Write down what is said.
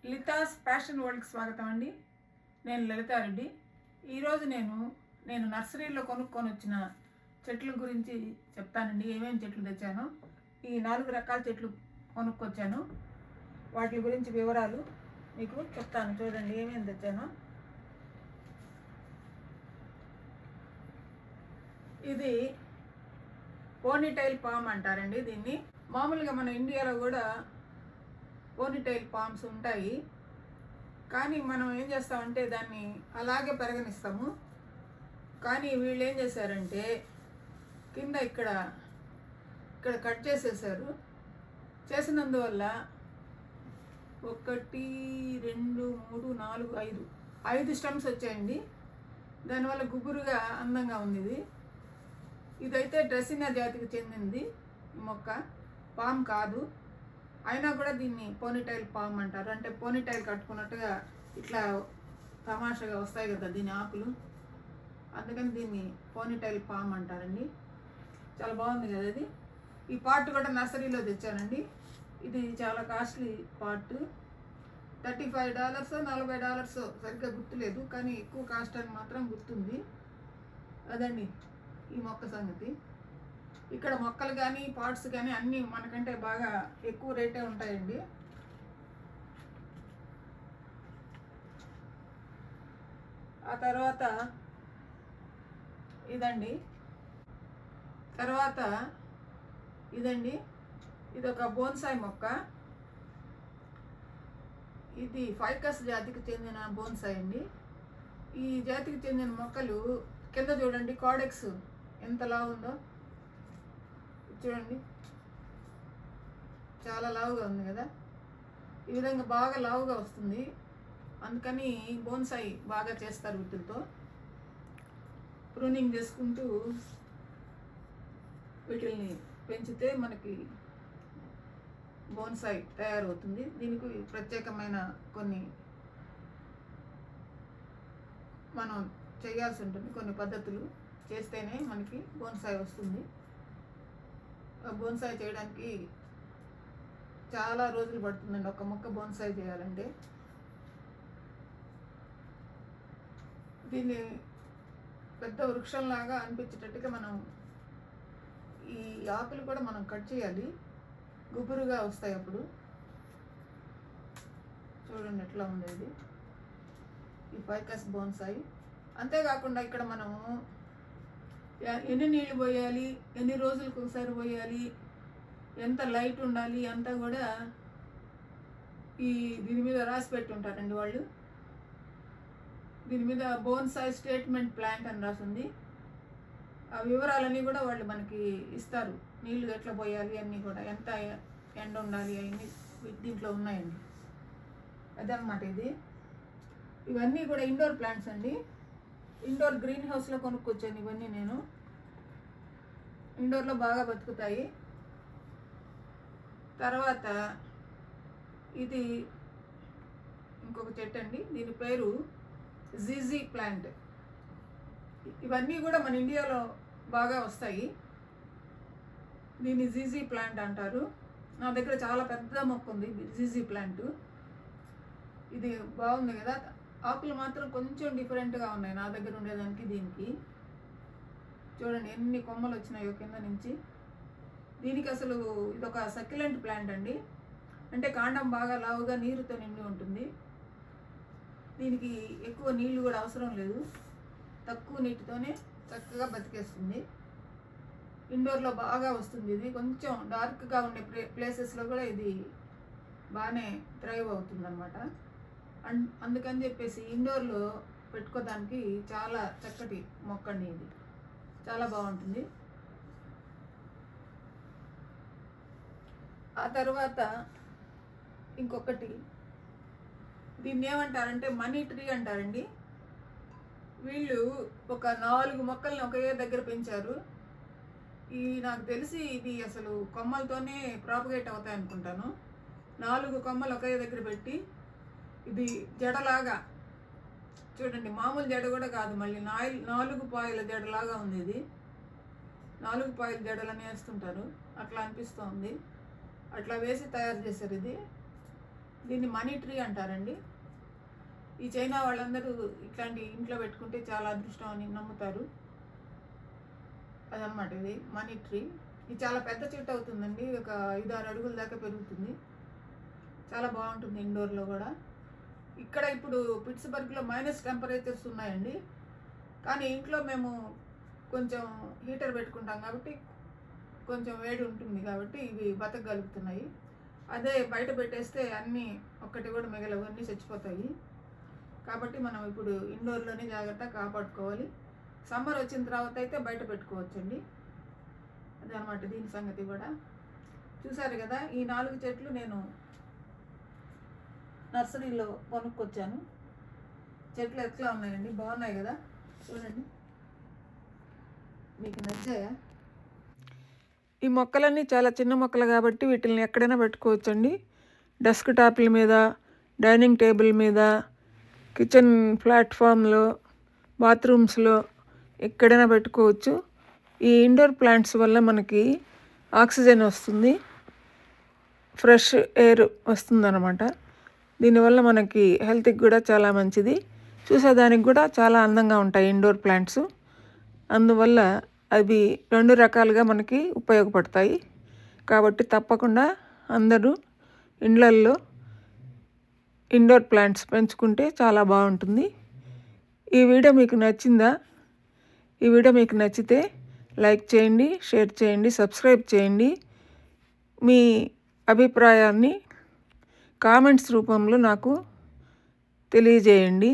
Lalitha's passion వరల్డ్కి స్వాగతం అండి. నేను లలితారెడ్డి. ఈరోజు నేను నర్సరీలో కొనుక్కొని వచ్చిన చెట్ల గురించి చెప్తానండి. ఏమేమి చెట్లు తెచ్చానో, ఈ 4 రకాల చెట్లు కొనుక్కొచ్చాను. వాటి గురించి వివరాలు మీకు చెప్తాను. చూడండి ఏమేమి తెచ్చానో. ఇది పోనీటైల్ పామ్ అంటారండి దీన్ని. మామూలుగా మన ఇండియాలో కూడా పోనీటైల్ పామ్స్ ఉంటాయి, కానీ మనం ఏం చేస్తామంటే దాన్ని అలాగే పెరగనిస్తాము. కానీ వీళ్ళు ఏం చేశారంటే కింద ఇక్కడ కట్ చేసేసారు. చేసినందువల్ల 1 2 3 4 5 స్టెమ్స్ వచ్చాయండి. దానివల్ల గుబురుగా అందంగా ఉంది. ఇదైతే డ్రెస్సినా జాతికి చెందింది ఈ మొక్క, పామ్ కాదు. అయినా కూడా దీన్ని పోనీటైల్ పామ్ అంటారు. అంటే పోనీటైల్ కట్టుకున్నట్టుగా ఇట్లా తమాషగా వస్తాయి కదా దీని ఆకులు, అందుకని దీన్ని పోనీటైల్ పామ్ అంటారండి. చాలా బాగుంది కదా ఇది. ఈ పాట్ కూడా నర్సరీలో తెచ్చానండి. ఇది చాలా కాస్ట్లీ పాట్, $35 $40 సరిగ్గా గుర్తులేదు, కానీ ఎక్కువ కాస్ట్ అని మాత్రం గుర్తుంది. అదండి ఈ మొక్క సంగతి. ఇక్కడ మొక్కలు కానీ పాట్స్ కానీ అన్నీ మనకంటే బాగా ఎక్కువ రేటే ఉంటాయండి. ఆ తర్వాత ఇదండి ఇదొక బోన్సాయి మొక్క. ఇది ఫైకస్ జాతికి చెందిన బోన్సాయి అండి. ఈ జాతికి చెందిన మొక్కలు కింద చూడండి, కార్డెక్స్ ఎంత లావు ఉందో చూడండి, చాలా లావుగా ఉంది కదా. ఈ విధంగా బాగా లావుగా వస్తుంది, అందుకని బోన్సాయి బాగా చేస్తారు. వీటితో ప్రూనింగ్ చేసుకుంటూ వీటిని పెంచితే మనకి బోన్సాయి తయారవుతుంది. దీనికి ప్రత్యేకమైన కొన్ని మనం చేయాల్సి ఉంటుంది, కొన్ని పద్ధతులు చేస్తేనే మనకి బోన్సాయి వస్తుంది. బోన్సాయి చేయడానికి చాలా రోజులు పడుతుందండి ఒక మొక్క బోన్సాయి చేయాలంటే. దీన్ని పెద్ద వృక్షంలాగా అనిపించేటట్టుగా మనం ఈ ఆకులు కూడా మనం కట్ చేయాలి, గుబురుగా వస్తాయి అప్పుడు. చూడండి ఎట్లా ఉండేది ఈ ఫైకస్ బోన్సాయి. అంతేకాకుండా ఇక్కడ మనము ఎన్ని నీళ్ళు పోయాలి, ఎన్ని రోజులకు ఒకసారి పోయాలి, ఎంత లైట్ ఉండాలి అంతా కూడా దీని మీద రాసి పెట్టి ఉంటారండి వాళ్ళు. దీని మీద బోన్సాయి స్టేట్మెంట్ ప్లాంట్ అని రాసింది. ఆ వివరాలన్నీ కూడా వాళ్ళు మనకి ఇస్తారు. నీళ్ళు ఎట్లా పోయాలి అన్నీ కూడా, ఎంత ఎండ ఉండాలి అవన్నీ దీంట్లో ఉన్నాయండి. అదనమాట ఇది. ఇవన్నీ కూడా ఇండోర్ ప్లాంట్స్ అండి. ఇండోర్ గ్రీన్ హౌస్లో కొనుక్కొచ్చాను ఇవన్నీ. నేను ఇండోర్లో బాగా బతుకుతాయి. తర్వాత ఇది ఇంకొక చెట్టు అండి, దీని పేరు జీజీ ప్లాంట్. ఇవన్నీ కూడా మన ఇండియాలో బాగా వస్తాయి. దీన్ని జీజీ ప్లాంట్ అంటారు. నా దగ్గర చాలా పెద్ద మొక్క ఉంది జీజీ ప్లాంట్. ఇది బాగుంది కదా. ఆకులు మాత్రం కొంచెం డిఫరెంట్గా ఉన్నాయి నా దగ్గర ఉండేదానికి దీనికి. చూడండి ఎన్ని కొమ్మలు వచ్చినాయో కింద నుంచి. దీనికి అసలు ఇదొక సక్యులెంట్ ప్లాంట్ అండి. అంటే కాండం బాగా లావుగా నీరుతో నిండి ఉంటుంది. దీనికి ఎక్కువ నీళ్లు కూడా అవసరం లేదు, తక్కువ నీటితోనే చక్కగా బతికేస్తుంది. ఇండోర్లో బాగా వస్తుంది ఇది. కొంచెం డార్క్గా ఉండే ప్లేసెస్లో కూడా ఇది బాగానే థ్రైవ్ అవుతుంది అనమాట. అందుకని చెప్పేసి ఇండోర్లో పెట్టుకోవడానికి చాలా చక్కటి మొక్క అండి ఇది, చాలా బాగుంటుంది. ఆ తర్వాత ఇంకొకటి, దీన్ని ఏమంటారంటే మనీ ట్రీ అంటారండి. వీళ్ళు ఒక 4 మొక్కల్ని ఒకే దగ్గర పెంచారు. నాకు తెలిసి ఇది అసలు కొమ్మలతోనే ప్రాపగేట్ అవుతాయి అనుకుంటాను. 4 కొమ్మలు ఒకే దగ్గర పెట్టి ఇది జడలాగా, చూడండి మామూలు జడ కూడా కాదు, మళ్ళీ 4 పాయల జడలాగా ఉంది ఇది. 4 పాయల జడలని వేస్తుంటారు, అట్లా అనిపిస్తుంది. అట్లా వేసి తయారు చేశారు ఇది. దీన్ని మనీ ట్రీ అంటారండి. ఈ చైనా వాళ్ళందరూ ఇట్లాంటి ఇంట్లో పెట్టుకుంటే చాలా అదృష్టం అని నమ్ముతారు. అదనమాట ఇది మనీ ట్రీ. ఇది చాలా పెద్ద చెట్టు అవుతుందండి, ఒక 5-6 అడుగుల దాకా పెరుగుతుంది. చాలా బాగుంటుంది ఇండోర్లో కూడా. ఇక్కడ ఇప్పుడు పిట్స్బర్గ్లో మైనస్ టెంపరేచర్స్ ఉన్నాయండి, కానీ ఇంట్లో మేము కొంచెం హీటర్ పెట్టుకుంటాం కాబట్టి కొంచెం వేడి ఉంటుంది కాబట్టి ఇవి బతకగలుగుతున్నాయి. అదే బయట పెట్టేస్తే అన్నీ ఒక్కటి కూడా మిగలవు, అన్నీ చచ్చిపోతాయి. కాబట్టి మనం ఇప్పుడు ఇండోర్లోనే జాగ్రత్తగా కాపాడుకోవాలి. సమ్మర్ వచ్చిన తర్వాత అయితే బయట పెట్టుకోవచ్చండి. అదనమాట దీని సంగతి కూడా. చూసారు కదా, ఈ 4 చెట్లు నేను నర్సరీలో కొనుక్కొచ్చాను. చెట్లు ఎట్లా ఉన్నాయండి, బాగున్నాయి కదా, చూడండి. మీకు నచ్చాయా? ఈ మొక్కలన్నీ చాలా చిన్న మొక్కలు కాబట్టి వీటిని ఎక్కడైనా పెట్టుకోవచ్చండి. డెస్క్ టాప్ల మీద, డైనింగ్ టేబుల్ మీద, కిచెన్ ప్లాట్ఫామ్లో, బాత్రూమ్స్లో ఎక్కడైనా పెట్టుకోవచ్చు. ఈ ఇండోర్ ప్లాంట్స్ వల్ల మనకి ఆక్సిజన్ వస్తుంది, ఫ్రెష్ ఎయిర్ వస్తుందన్నమాట. దీనివల్ల మనకి హెల్త్కి కూడా చాలా మంచిది. చూసేదానికి కూడా చాలా అందంగా ఉంటాయి ఇండోర్ ప్లాంట్స్. అందువల్ల అవి 2 రకాలుగా మనకి ఉపయోగపడతాయి. కాబట్టి తప్పకుండా అందరూ ఇండ్లల్లో ఇండోర్ ప్లాంట్స్ పెంచుకుంటే చాలా బాగుంటుంది. ఈ వీడియో మీకు నచ్చిందా? ఈ వీడియో మీకు నచ్చితే లైక్ చేయండి, షేర్ చేయండి, సబ్స్క్రైబ్ చేయండి. మీ అభిప్రాయాన్ని కామెంట్స్ రూపంలో నాకు తెలియజేయండి.